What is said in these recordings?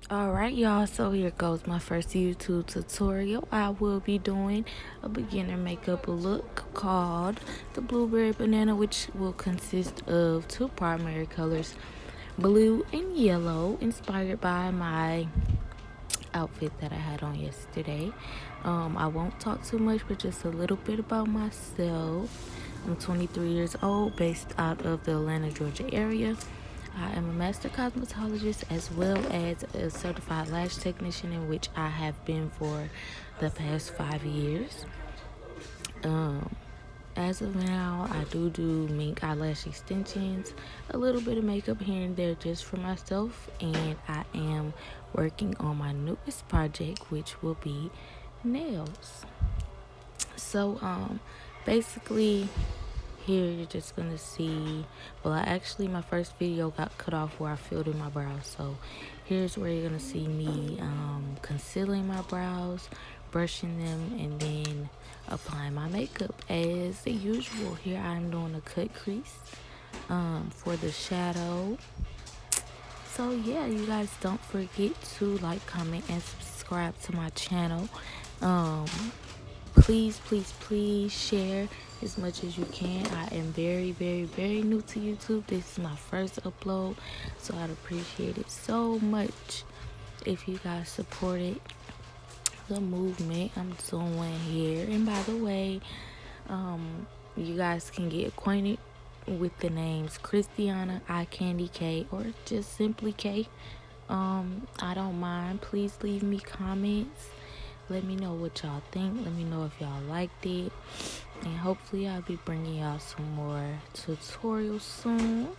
Alright, y'all, so here goes my first YouTube tutorial. I will be doing a beginner makeup look called the Blueberry Banana, which will consist of two primary colors, blue and yellow, inspired by my outfit that I had on yesterday. I won't talk too much, but just a little bit about myself. I'm 23 years old, based out of the Atlanta, Georgia area. I am a master cosmetologist as well as a certified lash technician, in which I have been for the past 5 years. As of now, I do mink eyelash extensions, a little bit of makeup here and there just for myself, and I am working on my newest project, which will be nails. So, basically, here you're just gonna see, my first video got cut off where I filled in my brows, so here's where you're gonna see me concealing my brows, brushing them, and then applying my makeup as usual. Here I'm doing a cut crease for the shadow. So yeah, you guys don't forget to like, comment, and subscribe to my channel. Please share as much as you can. I am very new to YouTube. This is my first upload, so I'd appreciate it so much if you guys supported the movement I'm doing here. And by the way, you guys can get acquainted with the names Christiana, Eye Candy K, or just simply K. I don't mind. Please leave me comments. Let me know what y'all think. Let me know if y'all liked it. And hopefully I'll be bringing y'all some more tutorials soon.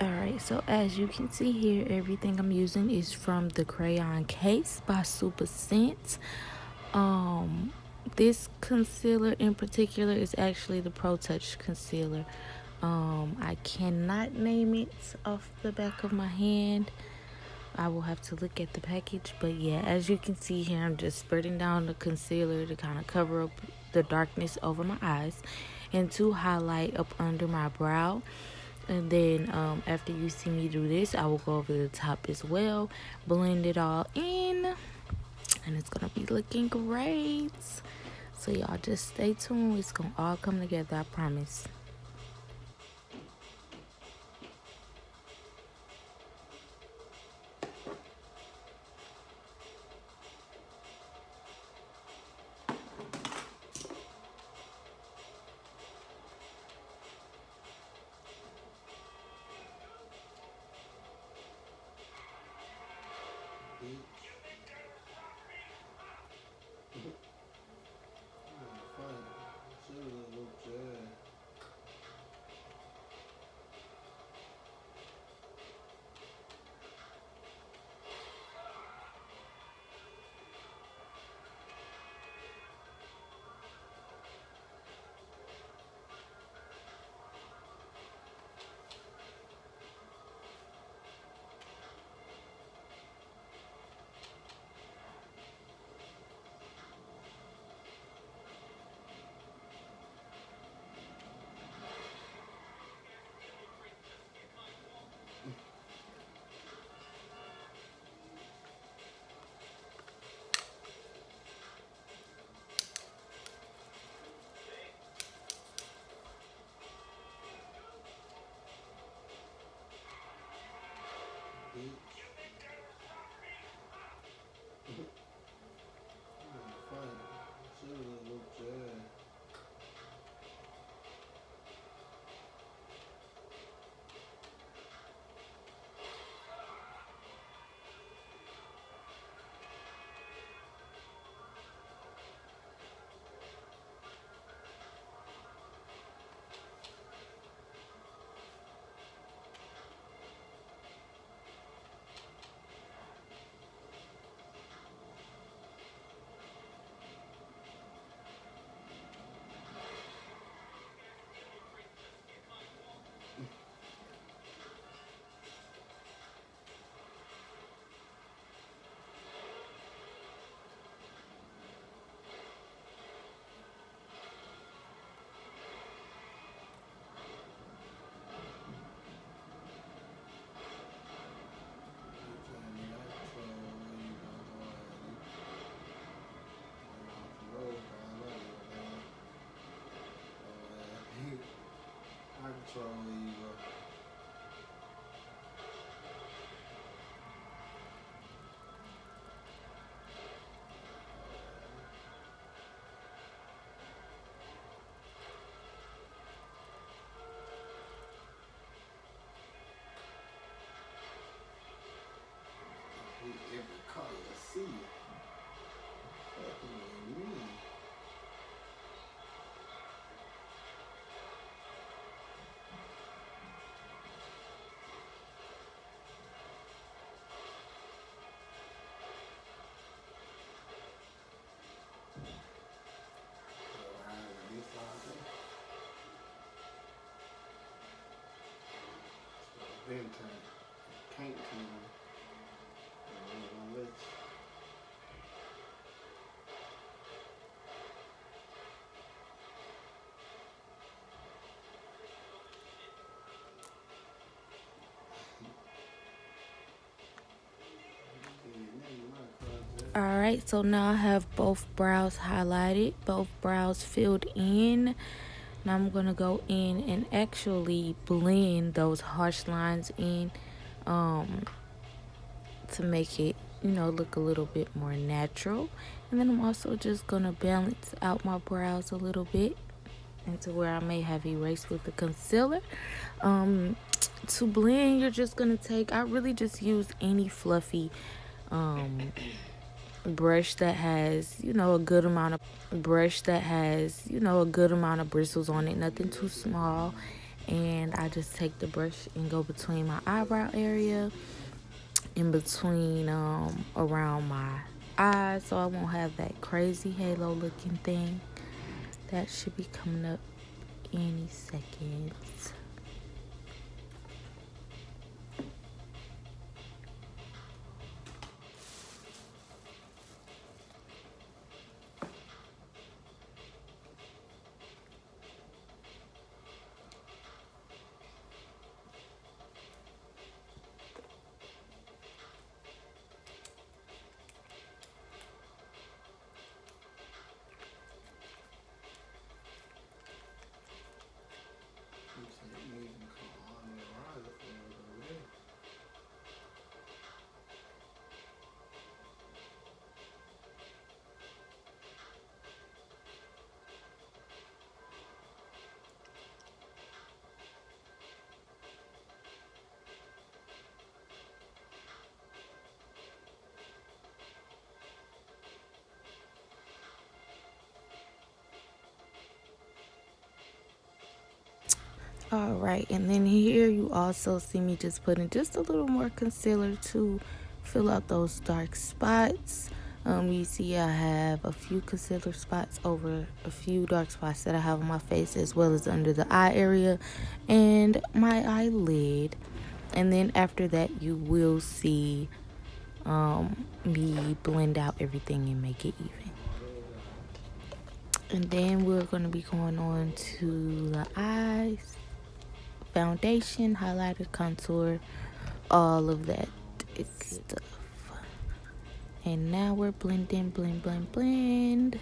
Alright, so as you can see here, everything I'm using is from the crayon case by Super Scent. This concealer in particular is actually the Pro Touch concealer. I cannot name it off the back of my hand. I will have to look at the package, but yeah, as you can see here, I'm just spreading down the concealer to kind of cover up the darkness over my eyes and to highlight up under my brow. And then after you see me do this, I will go over the top as well, blend it all in, and it's gonna be looking great. So y'all just stay tuned. It's gonna all come together, I promise. Alright, so now I have both brows highlighted, both brows filled in. Now I'm going to go in and actually blend those harsh lines in to make it, look a little bit more natural. And then I'm also just going to balance out my brows a little bit into where I may have erased with the concealer. To blend, you're just going to take, I really just use any fluffy brush that has a good amount of bristles on it, nothing too small. And I just take the brush and go between my eyebrow area, in between around my eyes, so I won't have that crazy halo looking thing. That should be coming up any second. Alright, and then here you also see me just putting just a little more concealer to fill out those dark spots. You see I have a few concealer spots over a few dark spots that I have on my face, as well as under the eye area and my eyelid. And then after that you will see me blend out everything and make it even. And then we're going to be going on to the eyes. Foundation, highlighter, contour, all of that stuff. And now we're blending, blend.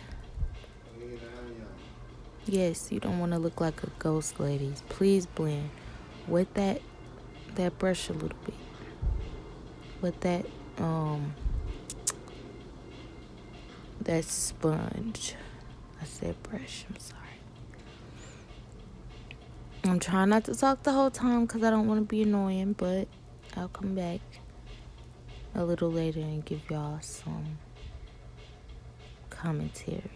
Yes, you don't want to look like a ghost, ladies. Please blend with that brush a little bit. With that sponge. I said brush, I'm sorry. I'm trying not to talk the whole time because I don't want to be annoying, but I'll come back a little later and give y'all some commentary.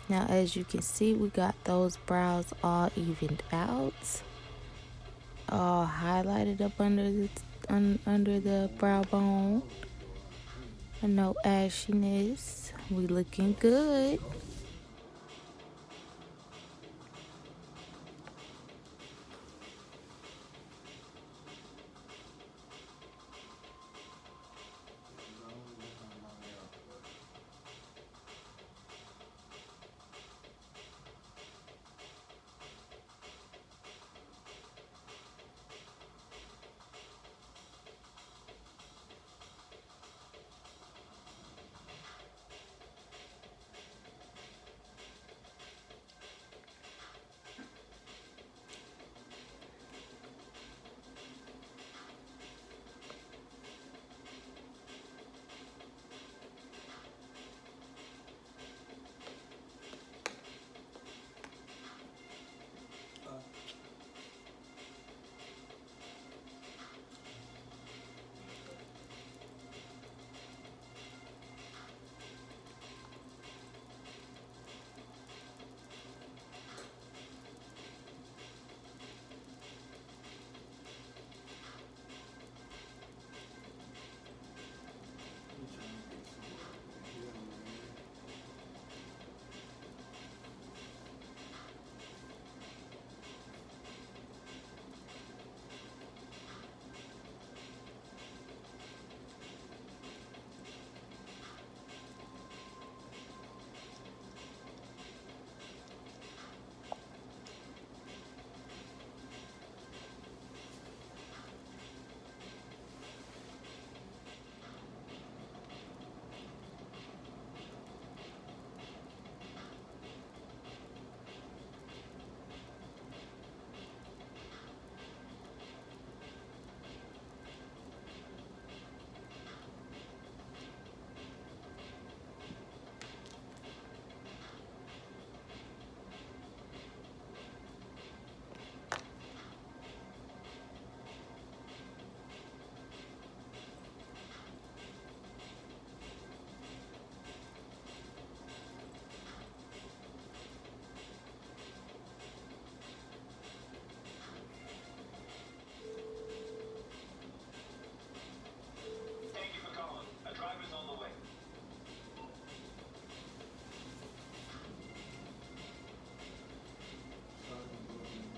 Now, as you can see, we got those brows all evened out, all highlighted up under the brow bone. No ashiness. We looking good.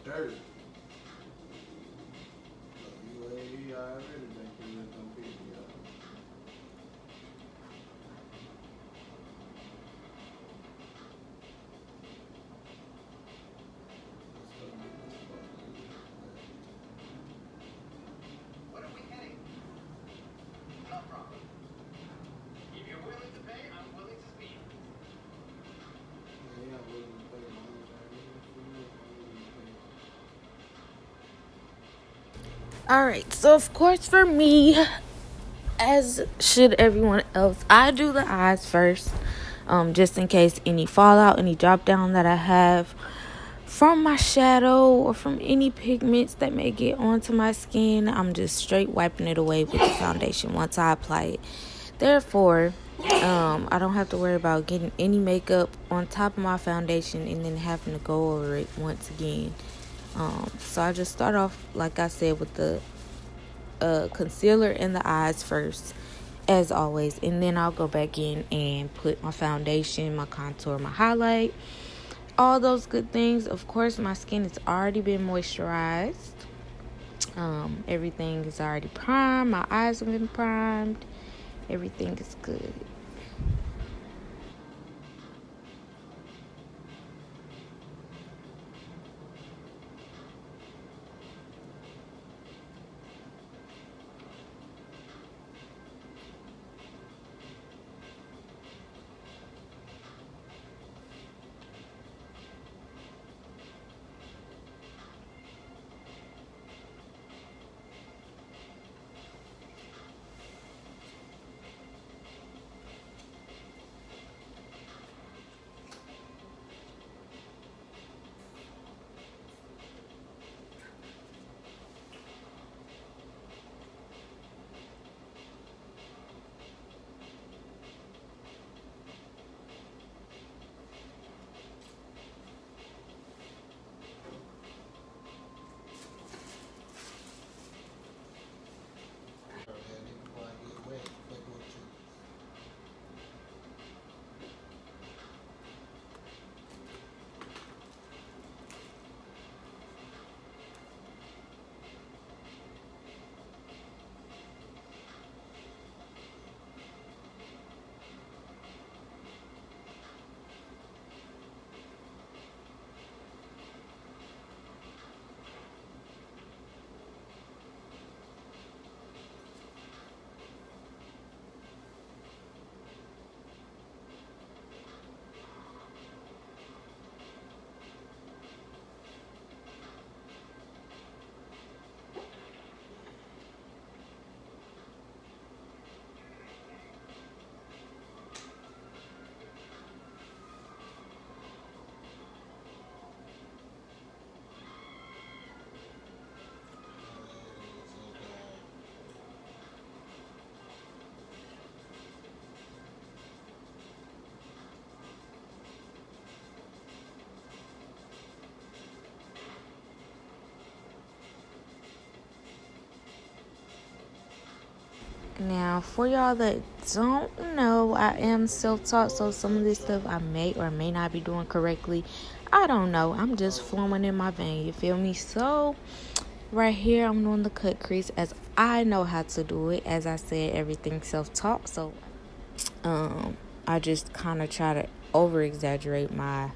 Dirt. UAE already making it them people. What are we heading? No problem. If you're willing to pay, I'm willing to speak. Yeah, I'm willing to pay money. All right, so of course for me, as should everyone else, I do the eyes first, just in case any fallout, any drop down that I have from my shadow or from any pigments that may get onto my skin. I'm just straight wiping it away with the foundation once I apply it. Therefore, I don't have to worry about getting any makeup on top of my foundation and then having to go over it once again. So I just start off, like I said, with the concealer in the eyes first, as always, and then I'll go back in and put my foundation, my contour, my highlight, all those good things. Of course, my skin has already been moisturized. Everything is already primed. My eyes have been primed. Everything is good. Now, for y'all that don't know, I am self-taught, so some of this stuff I may or may not be doing correctly. I don't know. I'm just flowing in my vein, you feel me? So, right here, I'm doing the cut crease as I know how to do it. As I said, everything self-taught, so I just kind of try to over-exaggerate my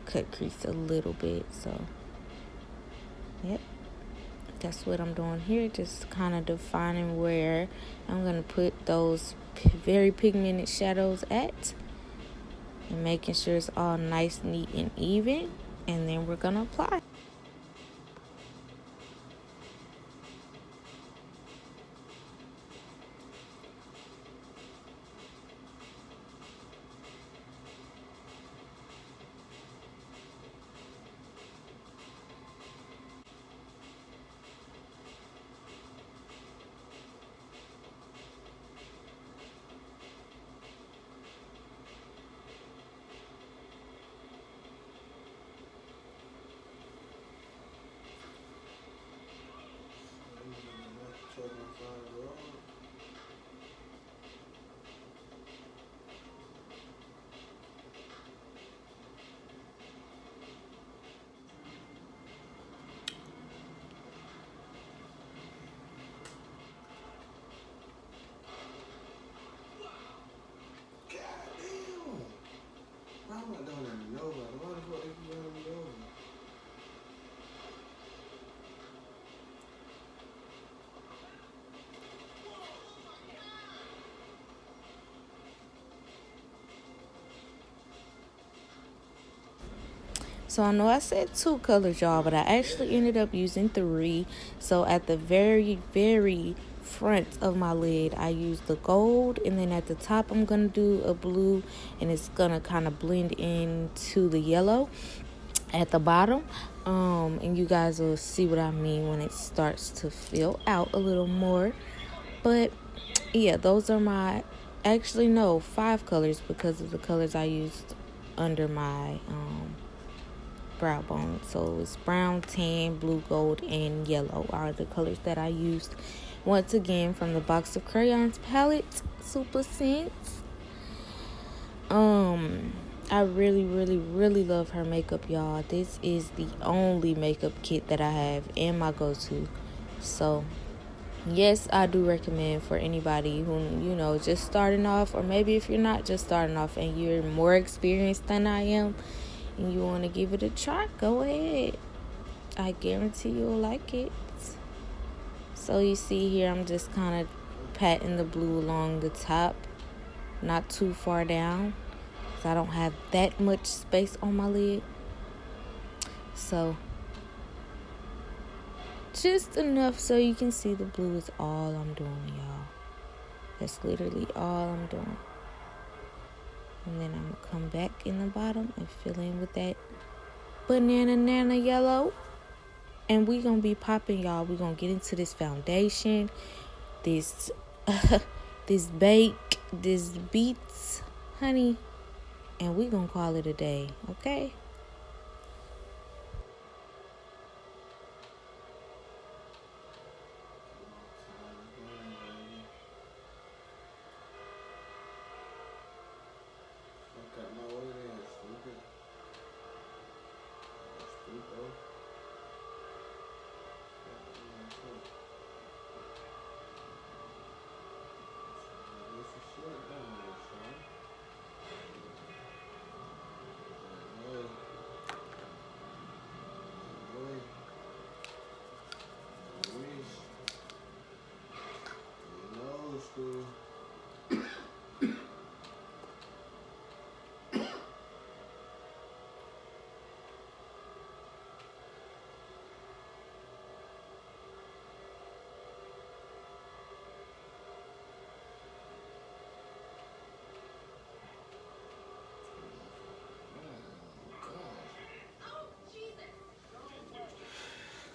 cut crease a little bit. So, yep. That's what I'm doing here, just kind of defining where I'm going to put those very pigmented shadows at and making sure it's all nice, neat, and even, and then we're going to apply. So I know I said 2 colors, y'all, but I actually ended up using 3. So at the very, very front of my lid, I used the gold, and then at the top I'm going to do a blue, and it's going to kind of blend into the yellow at the bottom. And you guys will see what I mean when it starts to fill out a little more. But yeah, those are my, actually no, 5 colors because of the colors I used under my brow bone. So it's brown, tan, blue, gold, and yellow are the colors that I used. Once again, from the Box of Crayons palette, Super Scents. I really, really, really love her makeup, y'all. This is the only makeup kit that I have and my go-to. So yes, I do recommend for anybody who, you know, just starting off, or maybe if you're not just starting off and you're more experienced than I am and you want to give it a try, go ahead. I guarantee you'll like it. So you see here, I'm just kind of patting the blue along the top, not too far down, because I don't have that much space on my lid. So just enough so you can see the blue is all I'm doing, y'all. That's literally all I'm doing. And then I'm going to come back in the bottom and fill in with that banana yellow. And we going to be popping, y'all. We're going to get into this foundation, this this bake, this beats, honey. And we going to call it a day, okay?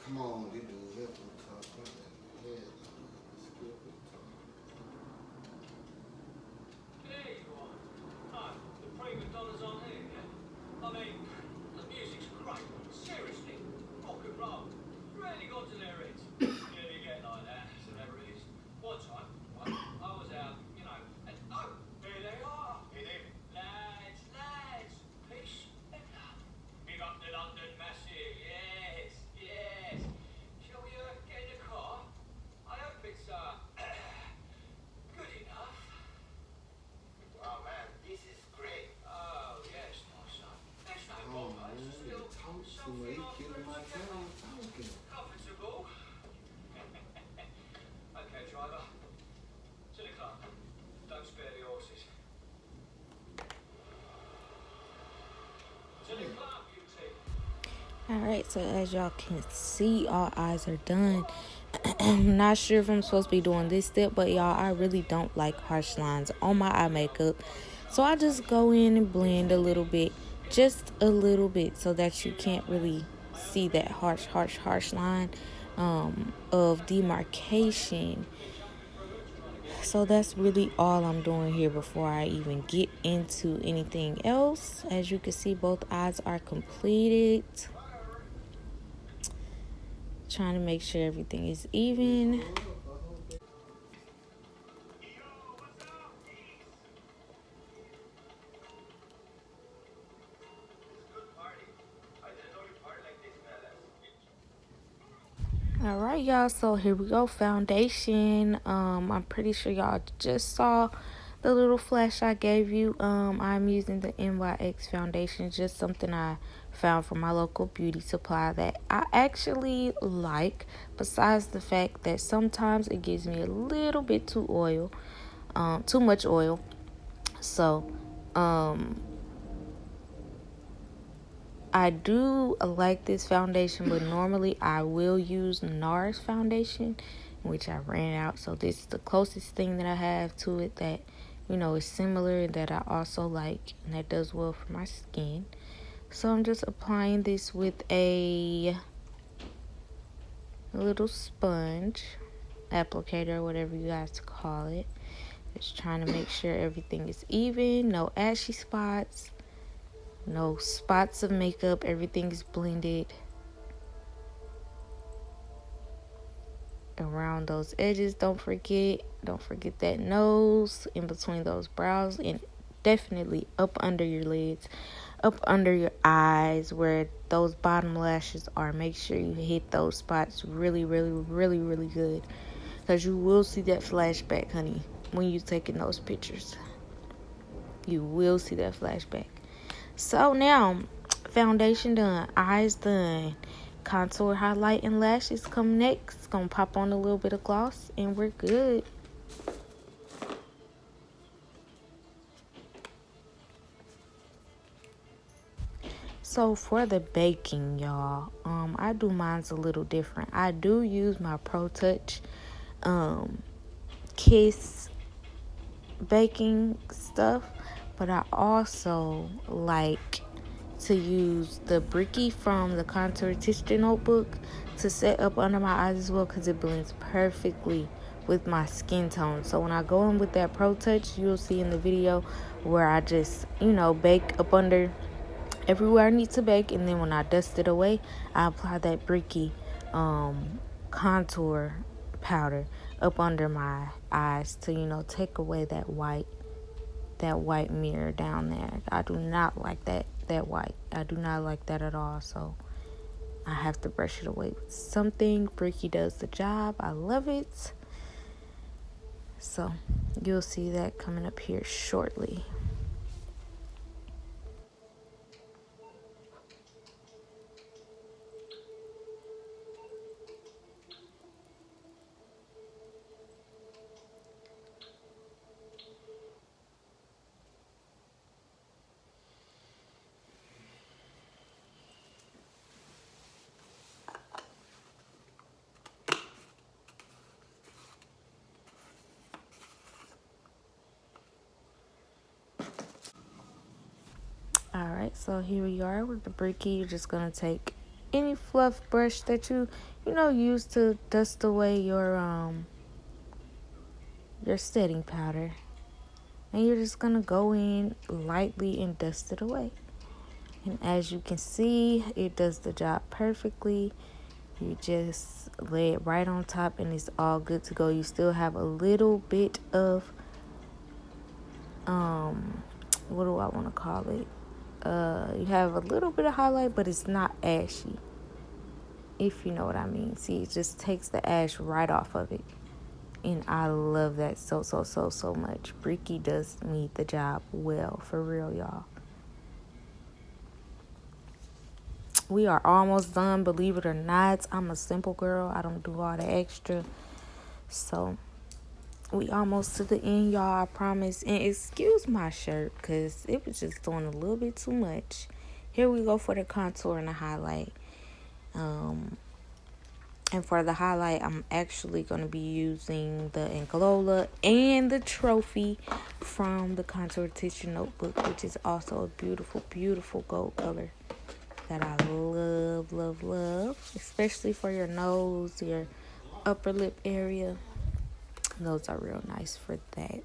Come on, they do that on top of that. Yeah, skip it. There you are. Oh, the prima donnas aren't here yet. I mean, the music's great. Seriously, rock and roll. Really got to their heads. Yeah, you get like that. It's a never really Alright, so as y'all can see, all eyes are done. I'm not sure if I'm supposed to be doing this step, but y'all, I really don't like harsh lines on my eye makeup. So I just go in and blend a little bit, just a little bit, so that you can't really see that harsh line of demarcation. So that's really all I'm doing here before I even get into anything else. As you can see, both eyes are completed. Trying to make sure everything is even. All right, y'all, so here we go. Foundation. I'm pretty sure y'all just saw the little flash I gave you. I'm using the NYX foundation, just something I found from my local beauty supply that I actually like, besides the fact that sometimes it gives me a little bit too much oil. So I do like this foundation, but normally I will use NARS foundation, which I ran out. So this is the closest thing that I have to it that, is similar and that I also like and that does well for my skin. So I'm just applying this with a little sponge applicator, whatever you guys call it. Just trying to make sure everything is even, no ashy spots. No spots of makeup. Everything is blended around those edges. Don't forget that nose in between those brows, and definitely up under your lids, up under your eyes where those bottom lashes are. Make sure you hit those spots really, really, really, really good, because you will see that flashback, honey, when you're taking those pictures. You will see that flashback. So now, foundation done, eyes done, contour, highlight, and lashes come next. Gonna pop on a little bit of gloss, and we're good. So for the baking, y'all, I do mine's a little different. I do use my Pro Touch Kiss baking stuff, but I also like to use the Bricky from the Contour Texture Notebook to set up under my eyes as well, because it blends perfectly with my skin tone. So when I go in with that Pro Touch, you'll see in the video where I just, bake up under everywhere I need to bake, and then when I dust it away, I apply that Bricky contour powder up under my eyes to, take away that white mirror down there. I do not like that white. I do not like that at all. So I have to brush it away with something. Bricky does the job. I love it. So you'll see that coming up here shortly. Alright, so here we are with the Bricky. You're just going to take any fluff brush that you use to dust away your setting powder. And you're just going to go in lightly and dust it away. And as you can see, it does the job perfectly. You just lay it right on top and it's all good to go. You still have a little bit of, what do I want to call it? You have a little bit of highlight, but it's not ashy, if you know what I mean. See, it just takes the ash right off of it. And I love that so much. Bricky does me the job well, for real, y'all. We are almost done, believe it or not. I'm a simple girl. I don't do all the extra. So we almost to the end, y'all, I promise. And excuse my shirt, because it was just doing a little bit too much. Here we go for the contour and the highlight. And for the highlight, I'm actually going to be using the Anglola and the Trophy from the Contour Tissue Notebook, which is also a beautiful, beautiful gold color that I love, love, love, especially for your nose, your upper lip area. Those are real nice for that.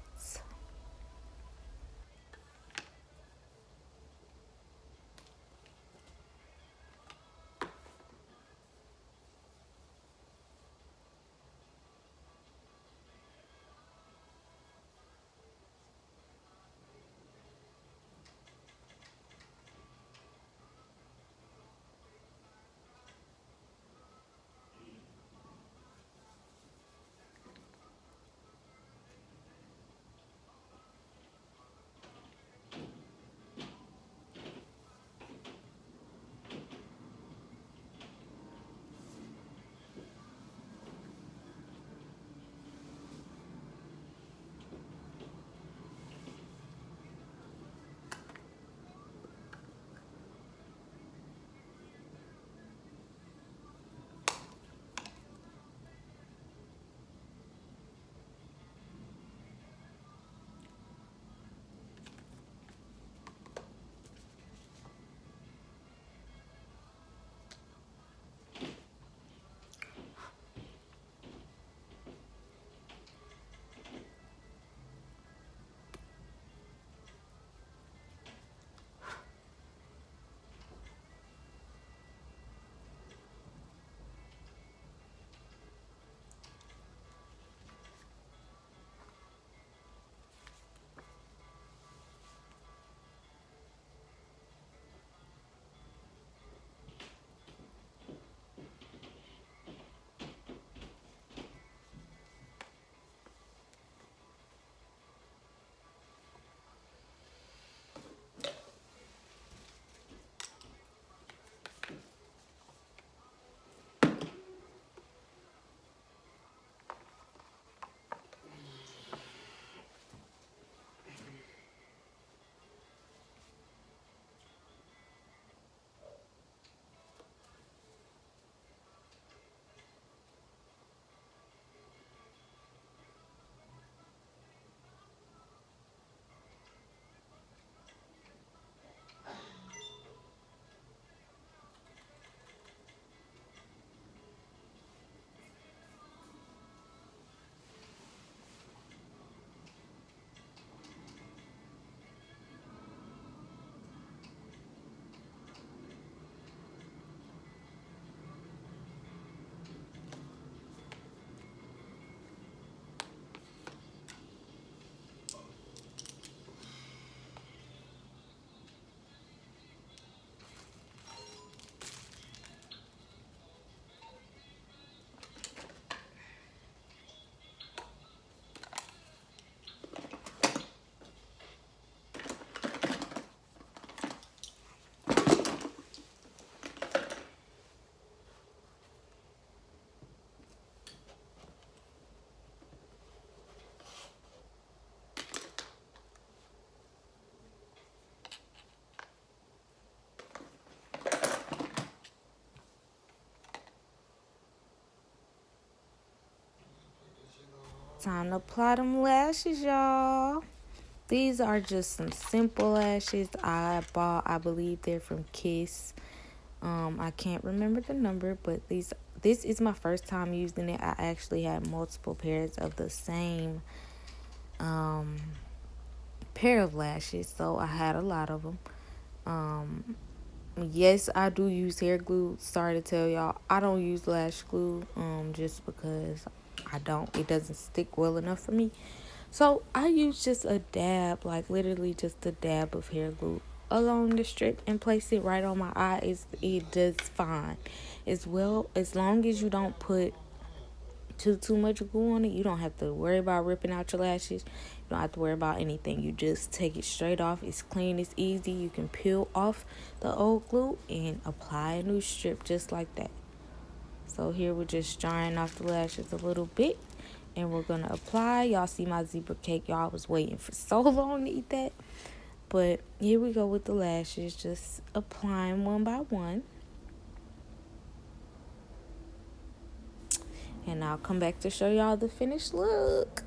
Time to apply them lashes, y'all. These are just some simple lashes I bought. I believe they're from Kiss. I can't remember the number, but this is my first time using it. I actually had multiple pairs of the same pair of lashes, so I had a lot of them. Yes, I do use hair glue. Sorry to tell y'all, I don't use lash glue just because it doesn't stick well enough for me. So I use just a dab, like literally just a dab of hair glue along the strip and place it right on my eye. It does fine. As long as you don't put too much glue on it, you don't have to worry about ripping out your lashes. You don't have to worry about anything. You just take it straight off. It's clean, it's easy. You can peel off the old glue and apply a new strip just like that. So here we're just drying off the lashes a little bit, and we're gonna apply. Y'all see my zebra cake. Y'all was waiting for so long to eat that. But here we go with the lashes, just applying one by one. and I'll come back to show y'all the finished look.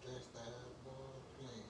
That's the boy playing.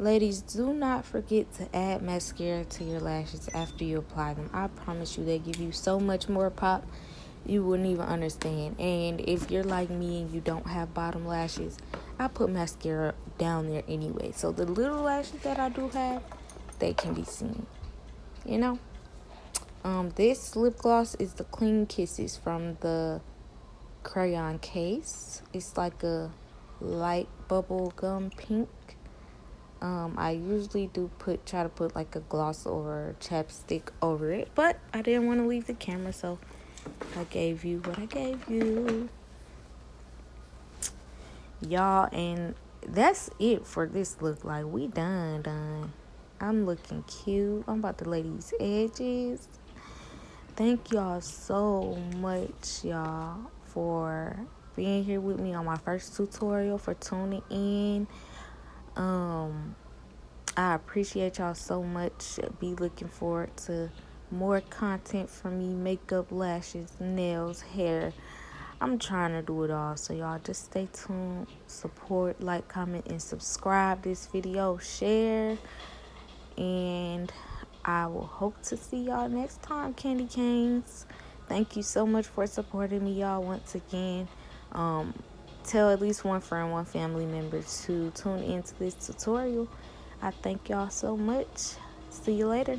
Ladies, do not forget to add mascara to your lashes after you apply them. I promise you, they give you so much more pop, you wouldn't even understand. And if you're like me and you don't have bottom lashes, I put mascara down there anyway. So the little lashes that I do have, they can be seen, you know? This lip gloss is the Clean Kisses from the crayon case. It's like a light bubble gum pink. I usually try to put like a gloss or chapstick over it, but I didn't want to leave the camera, so I gave you what I gave you, y'all. And that's it for this look. Like, we done. I'm looking cute. I'm about to lay these edges. Thank y'all so much, y'all, for being here with me on my first tutorial, for tuning in. I appreciate y'all so much. Be looking forward to more content from me. Makeup, lashes, nails, hair. I'm trying to do it all. So y'all just stay tuned. Support, like, comment, and subscribe this video. Share. And I will hope to see y'all next time, Candy Canes. Thank you so much for supporting me, y'all, once again. Tell at least one friend, one family member to tune into this tutorial. I thank y'all so much. See you later.